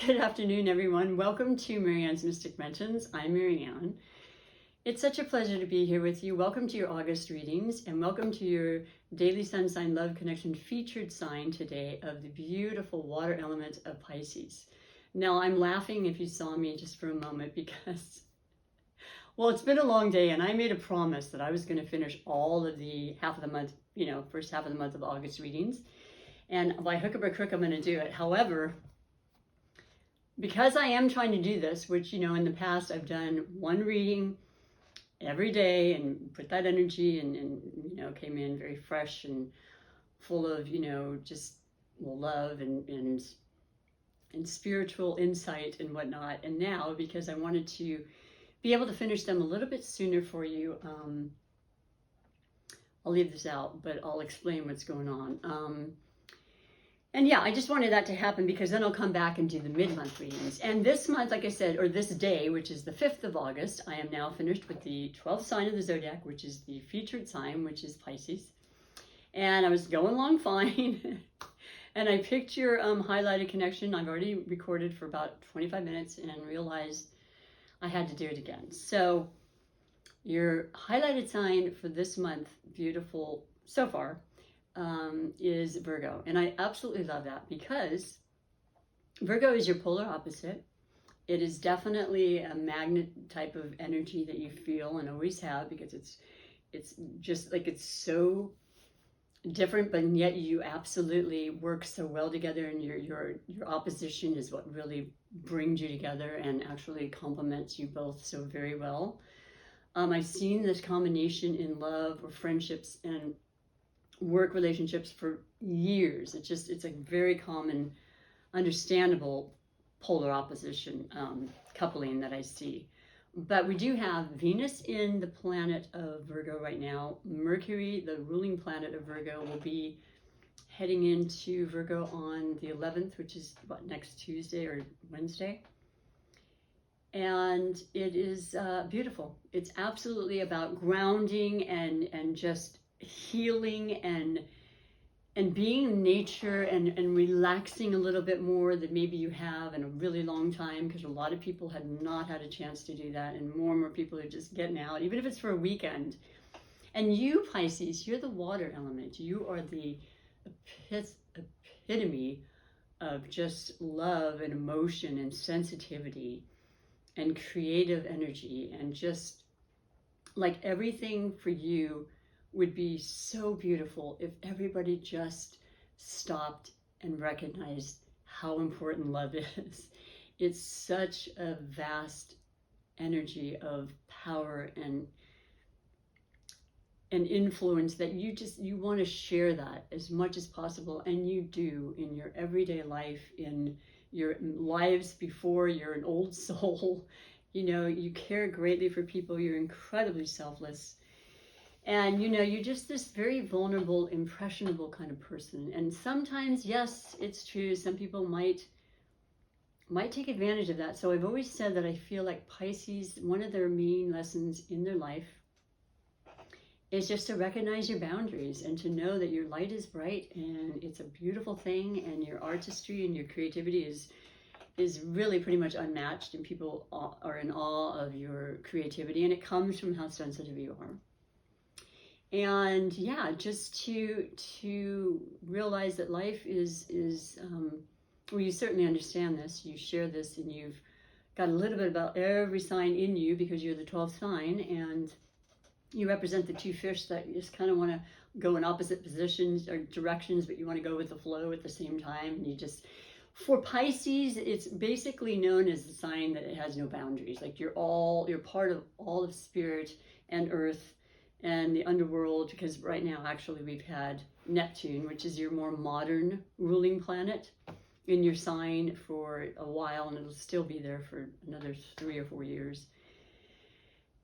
Good afternoon, everyone. Welcome to MaryAnne's Mystic Mentions. I'm MaryAnne. It's such a pleasure to be here with you. Welcome to your August readings and welcome to your Daily Sun Sign Love Connection featured sign today of the beautiful water element of Pisces. Now, I'm laughing if you saw me just for a moment because, well, it's been a long day and I made a promise that I was going to finish all of the half of the month, first half of the month of August readings. And by hook or by crook, I'm going to do it. However, because I am trying to do this, which, in the past I've done one reading every day and put that energy and came in very fresh and full of, just love and spiritual insight and whatnot. And now, because I wanted to be able to finish them a little bit sooner for you, I'll leave this out, but I'll explain what's going on. And yeah, I just wanted that to happen because then I'll come back and do the mid-month readings. And this month, like I said, or this day, which is the 5th of August, I am now finished with the 12th sign of the Zodiac, which is the featured sign, which is Pisces. And I was going along fine. And I picked your highlighted connection. I've already recorded for about 25 minutes and realized I had to do it again. So your highlighted sign for this month, beautiful so far, is Virgo. And I absolutely love that because Virgo is your polar opposite. It is definitely a magnet type of energy that you feel and always have because it's just like it's so different, but yet you absolutely work so well together, and your opposition is what really brings you together and actually complements you both so very well. I've seen this combination in love or friendships and work relationships for years. It's a very common, understandable polar opposition coupling that I see. But we do have Venus in the planet of Virgo right now. Mercury, the ruling planet of Virgo, will be heading into Virgo on the 11th, which is next Tuesday or Wednesday. And it is beautiful. It's absolutely about grounding and just healing and being in nature and relaxing a little bit more than maybe you have in a really long time, because a lot of people have not had a chance to do that, and more people are just getting out, even if it's for a weekend. And you, Pisces, you're the water element. You are the epitome of just love and emotion and sensitivity and creative energy, and just like everything for you would be so beautiful if everybody just stopped and recognized how important love is. It's such a vast energy of power and influence that you want to share that as much as possible, and you do in your everyday life, in your lives before you're an old soul. You care greatly for people. You're incredibly selfless. And, you're just this very vulnerable, impressionable kind of person. And sometimes, yes, it's true, some people might take advantage of that. So I've always said that I feel like Pisces, one of their main lessons in their life is just to recognize your boundaries and to know that your light is bright and it's a beautiful thing, and your artistry and your creativity is really pretty much unmatched, and people are in awe of your creativity, and it comes from how sensitive you are. And yeah, just to realize that life is well, you certainly understand this, you share this, and you've got a little bit about every sign in you because you're the 12th sign, and you represent the two fish that you just kind of want to go in opposite positions or directions, but you want to go with the flow at the same time. And for Pisces, it's basically known as the sign that it has no boundaries. Like you're part of all of spirit and earth and the underworld, because right now actually we've had Neptune, which is your more modern ruling planet, in your sign for a while, and it'll still be there for another 3 or 4 years.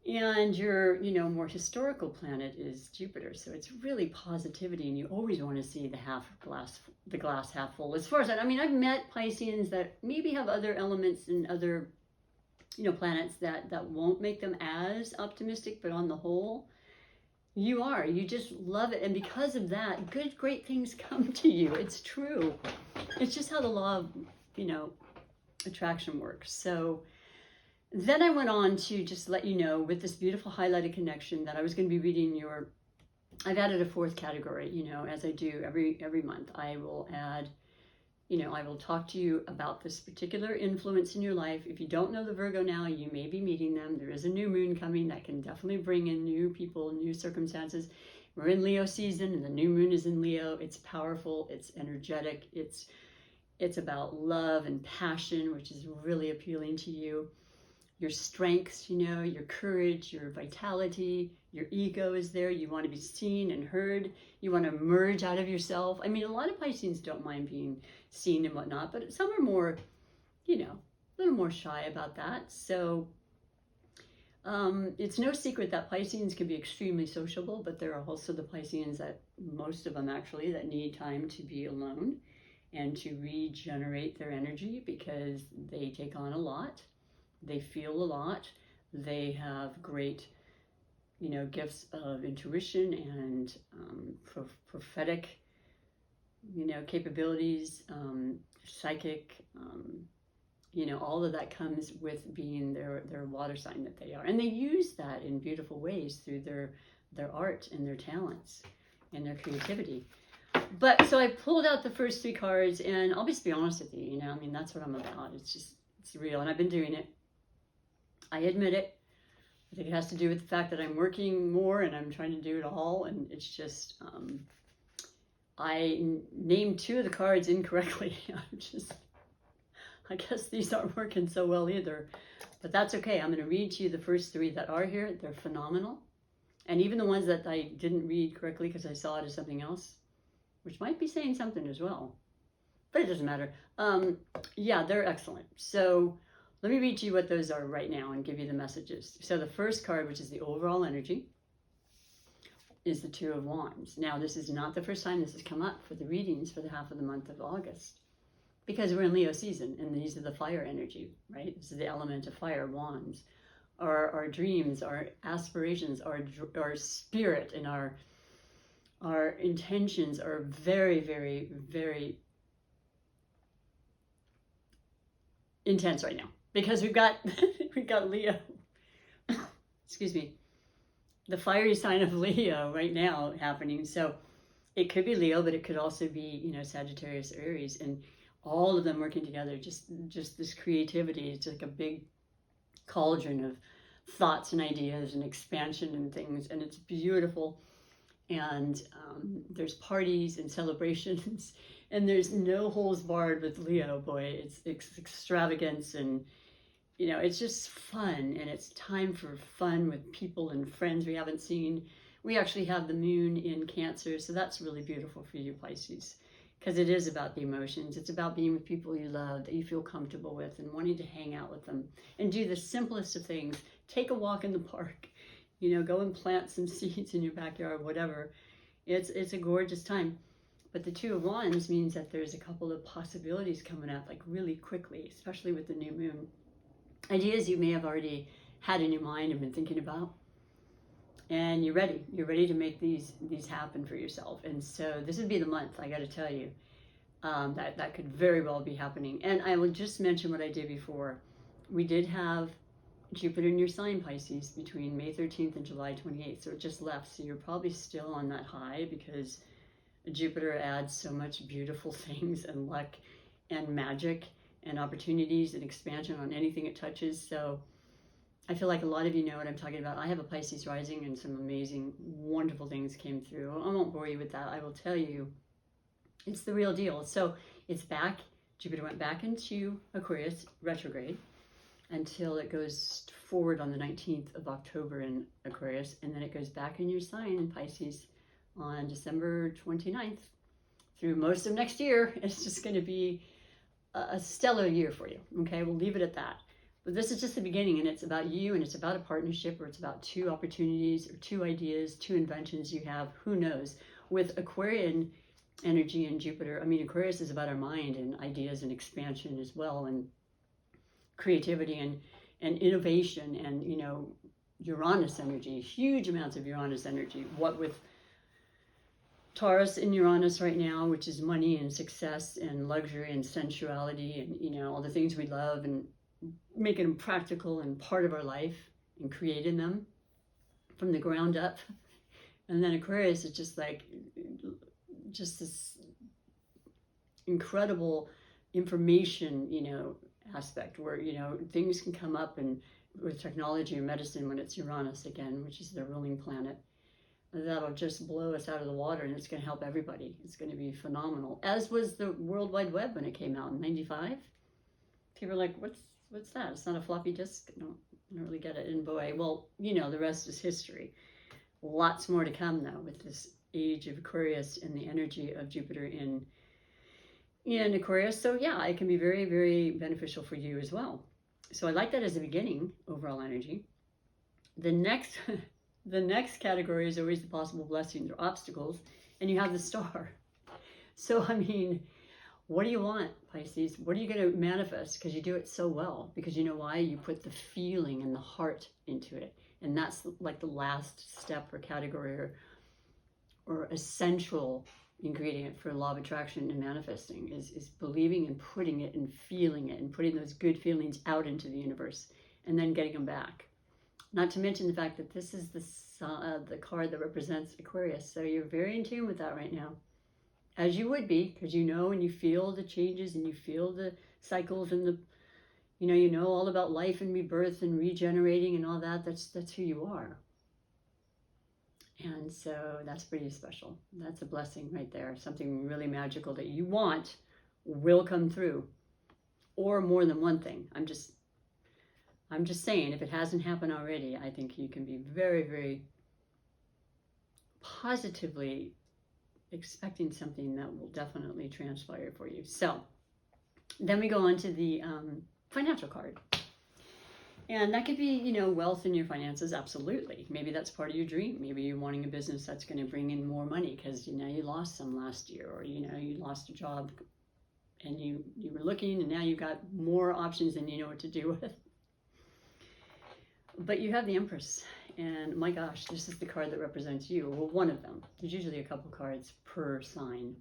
And your more historical planet is Jupiter, so it's really positivity, and you always want to see the glass half full. As far as that, I've met Pisceans that maybe have other elements and other planets that won't make them as optimistic, but on the whole, you just love it. And because of that, great things come to you. It's true. It's just how the law of attraction work. So then I went on to just let you know with this beautiful highlighted connection that I was going to be reading your, I've added a fourth category, you know, as I do every month. I will add, you know, I will talk to you about this particular influence in your life. If you don't know the Virgo now, you may be meeting them. There is a new moon coming that can definitely bring in new people, new circumstances. We're in Leo season and the new moon is in Leo. It's powerful, it's energetic, it's about love and passion, which is really appealing to you. Your strengths, you know, your courage, your vitality, your ego is there. You want to be seen and heard. You want to emerge out of yourself. I mean, a lot of Pisceans don't mind being seen and whatnot, but some are more, you know, a little more shy about that. So it's no secret that Pisceans can be extremely sociable, but there are also the Pisceans, that most of them actually, that need time to be alone and to regenerate their energy because they take on a lot. They feel a lot. They have great, you know, gifts of intuition and prophetic, you know, capabilities, psychic, you know, all of that comes with being their water sign that they are. And they use that in beautiful ways through their art and their talents and their creativity. But so I pulled out the first three cards, and I'll just be honest with you, you know, I mean, that's what I'm about. It's real, and I've been doing it. I admit it. I think it has to do with the fact that I'm working more and I'm trying to do it all. And it's just, I named two of the cards incorrectly. I guess these aren't working so well either. But that's okay. I'm going to read to you the first three that are here. They're phenomenal. And even the ones that I didn't read correctly because I saw it as something else, which might be saying something as well. But it doesn't matter. Yeah, they're excellent. So let me read to you what those are right now and give you the messages. So the first card, which is the overall energy, is the Two of Wands. Now, this is not the first time this has come up for the readings for the half of the month of August, because we're in Leo season, and these are the fire energy, right? This is the element of fire, wands. Our dreams, our aspirations, our spirit, and our intentions are very, very, very intense right now. Because we've got Leo, excuse me, the fiery sign of Leo right now happening. So it could be Leo, but it could also be, you know, Sagittarius, Aries, and all of them working together. Just this creativity. It's like a big cauldron of thoughts and ideas and expansion and things, and it's beautiful. And there's parties and celebrations, and there's no holes barred with Leo. Boy, it's extravagance, and you know, it's just fun, and it's time for fun with people and friends we haven't seen. We actually have the moon in Cancer, so that's really beautiful for you, Pisces, because it is about the emotions. It's about being with people you love, that you feel comfortable with, and wanting to hang out with them and do the simplest of things. Take a walk in the park, you know, go and plant some seeds in your backyard, whatever. It's a gorgeous time. But the Two of Wands means that there's a couple of possibilities coming up, like really quickly, especially with the new moon. Ideas you may have already had in your mind and been thinking about, and you're ready to make these happen for yourself. And so this would be the month, I got to tell you, that could very well be happening. And I will just mention what I did before. We did have Jupiter in your sign, Pisces, between May 13th and July 28th, so it just left. So you're probably still on that high, because Jupiter adds so much beautiful things and luck and magic and opportunities and expansion on anything it touches. So I feel like a lot of you know what I'm talking about. I have a Pisces rising, and some amazing, wonderful things came through. I won't bore you with that. I will tell you, it's the real deal. So it's back. Jupiter went back into Aquarius retrograde until it goes forward on the 19th of October in Aquarius, and then it goes back in your sign in Pisces on December 29th through most of next year. It's just going to be a stellar year for you. Okay, we'll leave it at that. But this is just the beginning, and it's about you, and it's about a partnership, or it's about two opportunities or two ideas, two inventions you have. Who knows? With Aquarian energy and Jupiter, I mean, Aquarius is about our mind and ideas and expansion as well, and creativity and innovation, and, you know, Uranus energy, huge amounts of Uranus energy. What with Taurus in Uranus right now, which is money and success and luxury and sensuality and, you know, all the things we love, and making them practical and part of our life and creating them from the ground up. And then Aquarius is just like, just this incredible information, you know, aspect where, you know, things can come up, and with technology or medicine, when it's Uranus again, which is the ruling planet, that'll just blow us out of the water, and it's going to help everybody. It's going to be phenomenal. As was the World Wide Web when it came out in '95. People are like, what's that? It's not a floppy disk? No, I don't really get it. And boy, well, you know, the rest is history. Lots more to come though with this age of Aquarius and the energy of Jupiter in Aquarius. So yeah, it can be very, very beneficial for you as well. So I like that as a beginning, overall energy. The next the next category is always the possible blessings or obstacles, and you have the star. So I mean, what do you want, Pisces? What are you going to manifest? Because you do it so well. Because you know why? You put the feeling and the heart into it. And that's like the last step or category or essential ingredient for law of attraction and manifesting is believing and putting it and feeling it and putting those good feelings out into the universe and then getting them back. Not to mention the fact that this is the card that represents Aquarius. So you're very in tune with that right now. As you would be, because you know and you feel the changes and you feel the cycles and the, you know all about life and rebirth and regenerating and all that. That's who you are. And so that's pretty special. That's a blessing right there. Something really magical that you want will come through, or more than one thing. I'm just saying, if it hasn't happened already, I think you can be very, very positively expecting something that will definitely transpire for you. So then we go on to the financial card. And that could be, wealth in your finances, absolutely. Maybe that's part of your dream. Maybe you're wanting a business that's going to bring in more money because, you lost some last year, or, you lost a job and you were looking and now you've got more options than you know what to do with. But you have the Empress, and my gosh, this is the card that represents you. Well, one of them. There's usually a couple cards per sign.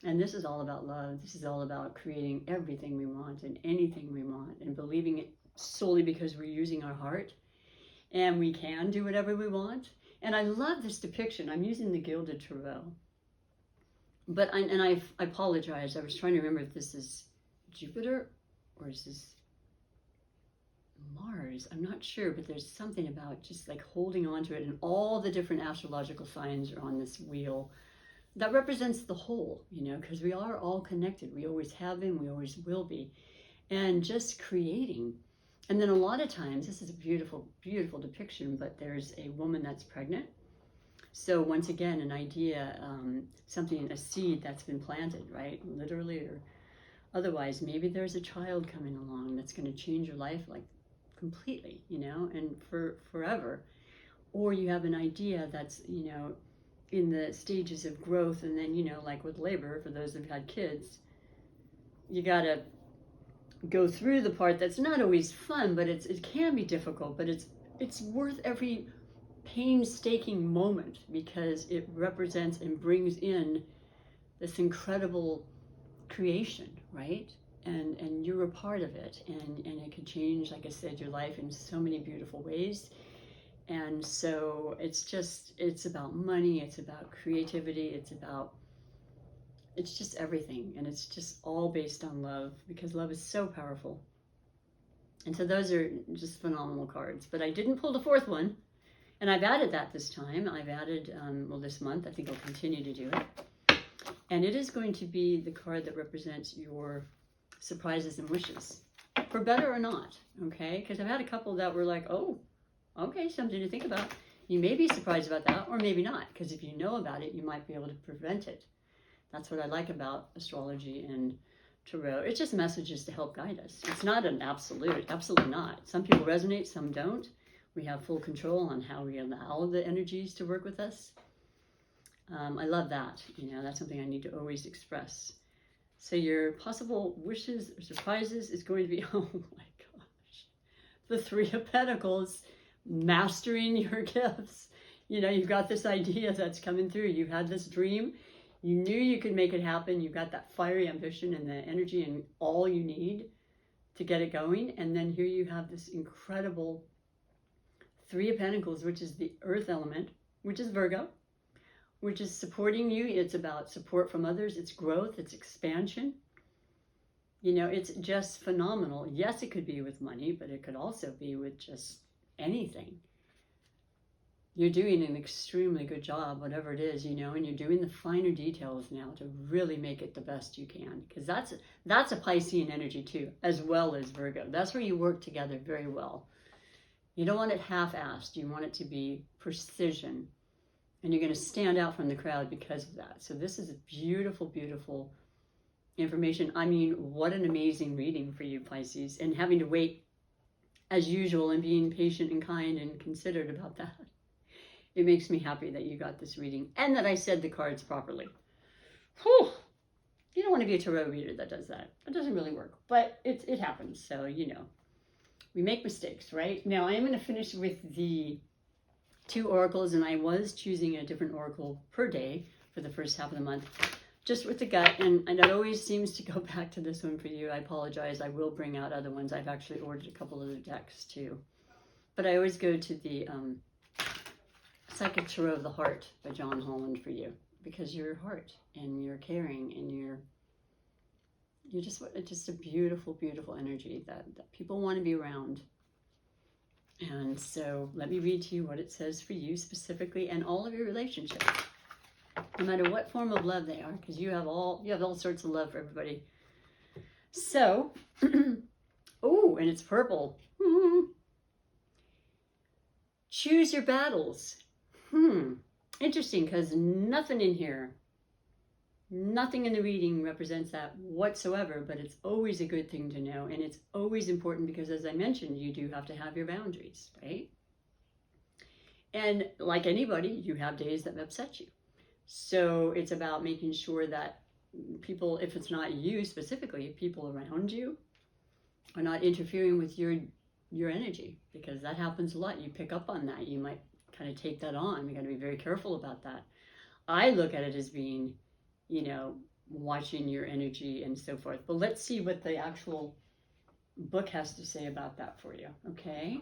And this is all about love. This is all about creating everything we want and anything we want and believing it solely because we're using our heart and we can do whatever we want. And I love this depiction. I'm using the Gilded Tarot. But I apologize. I was trying to remember if this is Jupiter or is this Mars. I'm not sure, but there's something about just like holding on to it, and all the different astrological signs are on this wheel that represents the whole, because we are all connected. We always have been, we always will be. And just creating. And then a lot of times, this is a beautiful, beautiful depiction, but there's a woman that's pregnant. So once again, an idea, something, a seed that's been planted, right? Literally or otherwise. Maybe there's a child coming along that's going to change your life like completely, and for forever. Or you have an idea that's, in the stages of growth, and then, like with labor, for those who've had kids, you got to go through the part that's not always fun, but it can be difficult, but it's worth every painstaking moment because it represents and brings in this incredible creation, right? And you're a part of it, and it can change, like I said, your life in so many beautiful ways. And so it's about money, it's about creativity, it's just everything, and it's just all based on love, because love is so powerful. And so those are just phenomenal cards. But I didn't pull the fourth one, and I've added that this time. I've added, this month, I think I'll continue to do it. And it is going to be the card that represents your surprises and wishes, for better or not, okay? Because I've had a couple that were like, oh, okay, something to think about. You may be surprised about that, or maybe not, because if you know about it, you might be able to prevent it. That's what I like about astrology and tarot. It's just messages to help guide us. It's not an absolute, absolutely not. Some people resonate, some don't. We have full control on how we allow the energies to work with us. I love that. That's something I need to always express. So your possible wishes or surprises is going to be, oh my gosh, the Three of Pentacles, mastering your gifts. You know, you've got this idea that's coming through. You've had this dream. You knew you could make it happen. You've got that fiery ambition and the energy and all you need to get it going. And then here you have this incredible Three of Pentacles, which is the earth element, which is Virgo, which is supporting you. It's about support from others. It's growth. It's expansion. You know, it's just phenomenal. Yes, it could be with money, but it could also be with just anything. You're doing an extremely good job, whatever it is, you know, and you're doing the finer details now to really make it the best you can. Because that's a Piscean energy too, as well as Virgo. That's where you work together very well. You don't want it half-assed. You want it to be precision. And you're going to stand out from the crowd because of that. So this is a beautiful, beautiful information. I mean, what an amazing reading for you, Pisces. And having to wait as usual and being patient and kind and considerate about that. It makes me happy that you got this reading and that I said the cards properly. Whew. You don't want to be a tarot reader that does that. It doesn't really work, but it happens. So, you know, we make mistakes, right? Now, I am going to finish with the 2 oracles, and I was choosing a different oracle per day for the first half of the month, just with the gut, and it always seems to go back to this one for you. I apologize. I will bring out other ones. I've actually ordered a couple other decks too, but I always go to the Psychic Tarot of the Heart by John Holland for you, because your heart and you're caring and you're just a beautiful, beautiful energy that people want to be around. And so let me read to you what it says for you specifically and all of your relationships, no matter what form of love they are, because you have all sorts of love for everybody. So, oh, and it's purple. Choose your battles. Interesting, because nothing in here, nothing in the reading represents that whatsoever, but it's always a good thing to know, and it's always important because, as I mentioned, you do have to have your boundaries, right? And like anybody, you have days that upset you. So it's about making sure that people, if it's not you specifically, people around you are not interfering with your energy, because that happens a lot. You pick up on that. You might kind of take that on. We got to be very careful about that. I look at it as being, you know, watching your energy and so forth. But let's see what the actual book has to say about that for you, okay?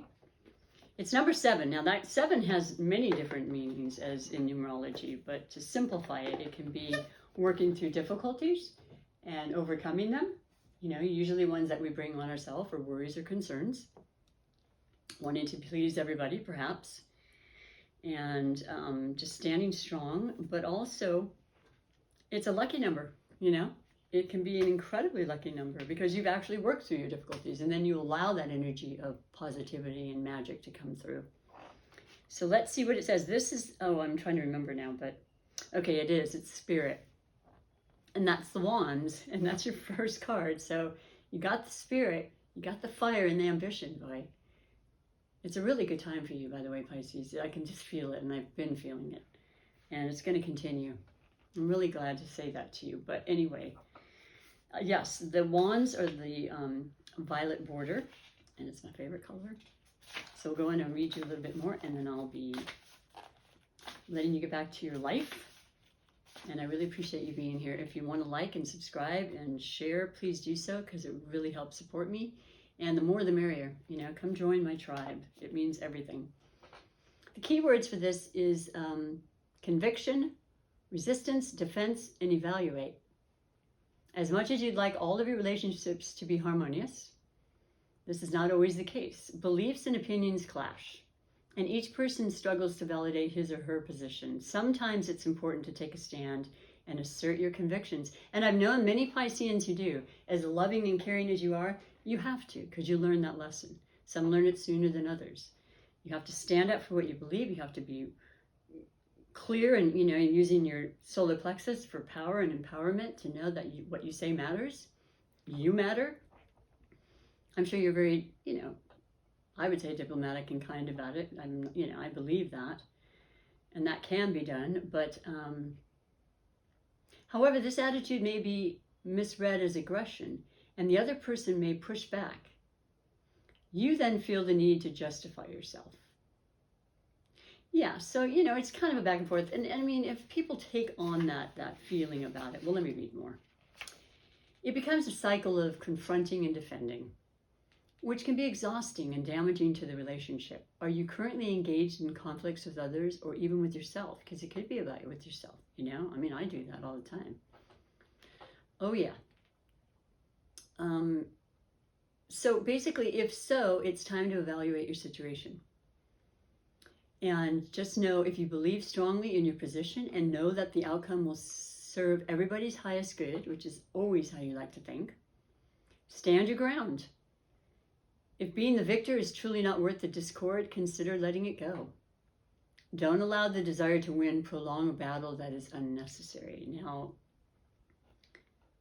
It's number 7. Now that 7 has many different meanings as in numerology, but to simplify it, it can be working through difficulties and overcoming them. You know, usually ones that we bring on ourselves or worries or concerns, wanting to please everybody perhaps, and just standing strong. But also it's a lucky number, you know. It can be an incredibly lucky number because you've actually worked through your difficulties, and then you allow that energy of positivity and magic to come through. So let's see what it says. This is, oh, I'm trying to remember now, but okay, it is. It's Spirit. And that's the Wands, and that's your first card. So you got the Spirit, you got the fire and the ambition, boy. It's a really good time for you, by the way, Pisces. I can just feel it, and I've been feeling it. And it's going to continue. I'm really glad to say that to you. But anyway, yes, the Wands are the violet border, and it's my favorite color. So we'll go in and read you a little bit more, and then I'll be letting you get back to your life. And I really appreciate you being here. If you want to like and subscribe and share, please do so, because it really helps support me. And the more the merrier. You know, come join my tribe. It means everything. The key words for this is conviction, resistance, defense, and evaluate. As much as you'd like all of your relationships to be harmonious, this is not always the case. Beliefs and opinions clash, and each person struggles to validate his or her position. Sometimes it's important to take a stand and assert your convictions. And I've known many Pisceans who do. As loving and caring as you are, you have to, because you learn that lesson. Some learn it sooner than others. You have to stand up for what you believe. You have to be clear and, you know, using your solar plexus for power and empowerment to know that what you say matters. You matter. I'm sure you're very, you know, I would say diplomatic and kind about it. I believe that, and that can be done. But however, this attitude may be misread as aggression, and the other person may push back. You then feel the need to justify yourself. Yeah, so, it's kind of a back and forth. And I mean, if people take on that feeling about it, well, let me read more. It becomes a cycle of confronting and defending, which can be exhausting and damaging to the relationship. Are you currently engaged in conflicts with others or even with yourself? Because it could be about you with yourself, I mean, I do that all the time. Oh, yeah. So basically, if so, it's time to evaluate your situation. And just know, if you believe strongly in your position and know that the outcome will serve everybody's highest good, which is always how you like to think, stand your ground. If being the victor is truly not worth the discord, consider letting it go. Don't allow the desire to win prolong a battle that is unnecessary. Now,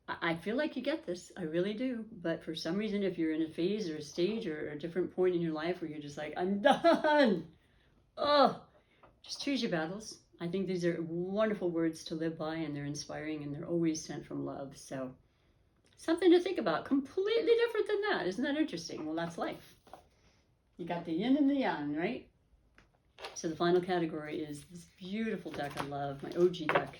I feel like you get this. I really do. But for some reason, if you're in a phase or a stage or a different point in your life where you're just like, I'm done. Oh, just choose your battles. I think these are wonderful words to live by, and they're inspiring, and they're always sent from love. So something to think about. Completely different than that. Isn't that interesting? Well, that's life. You got the yin and the yang, right? So the final category is this beautiful deck I love, my OG deck.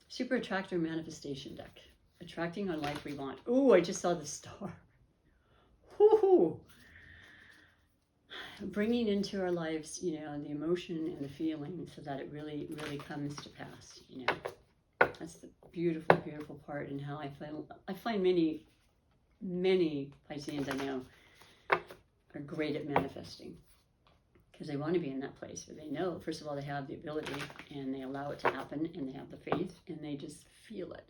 Super Attractor Manifestation deck. Attracting our life we want. Ooh, I just saw the star. Woo-hoo. Bringing into our lives, the emotion and the feeling so that it really, really comes to pass, That's the beautiful, beautiful part, and how I find many Pisceans I know are great at manifesting, because they want to be in that place where they know, first of all, they have the ability, and they allow it to happen, and they have the faith, and they just feel it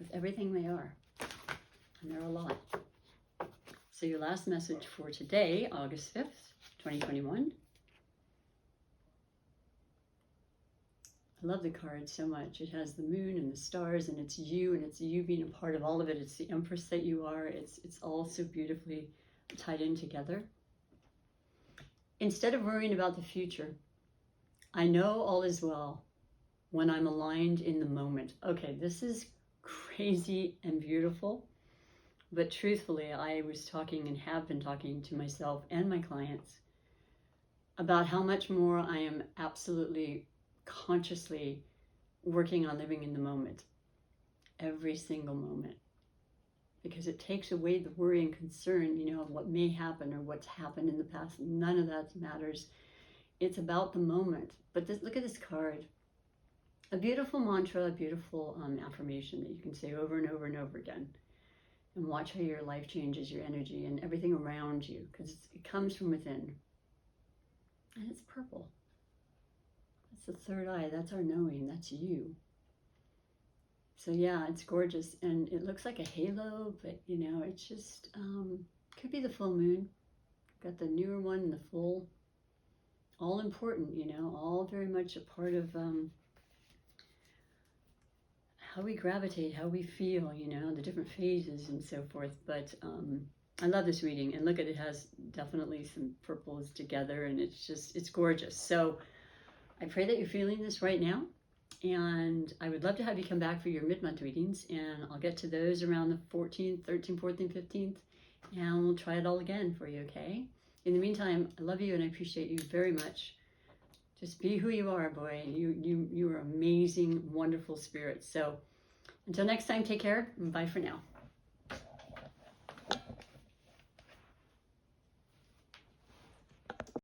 with everything they are. And they're a lot. So your last message for today, August 5th, 2021. I love the card so much. It has the moon and the stars, and it's you being a part of all of it. It's the Empress that you are. It's all so beautifully tied in together. Instead of worrying about the future, I know all is well when I'm aligned in the moment. Okay, this is crazy and beautiful. But truthfully, I was talking and have been talking to myself and my clients about how much more I am absolutely consciously working on living in the moment, every single moment, because it takes away the worry and concern, of what may happen or what's happened in the past. None of that matters. It's about the moment. But look at this card. A beautiful mantra, a beautiful affirmation that you can say over and over and over again. And watch how your life changes, your energy, and everything around you, because it comes from within. And it's purple. That's the third eye. That's our knowing. That's you. So yeah, it's gorgeous. And it looks like a halo, but it's just, could be the full moon. Got the newer one and the full. All important, all very much a part of how we gravitate, how we feel, the different phases and so forth. But I love this reading, and look at it, has definitely some purples together, and it's gorgeous. So I pray that you're feeling this right now, and I would love to have you come back for your mid-month readings, and I'll get to those around the 14th, 13th, 14th, 15th, and we'll try it all again for you, okay? In the meantime, I love you and I appreciate you very much. Just be who you are, boy. You are amazing, wonderful spirits. So until next time, take care and bye for now.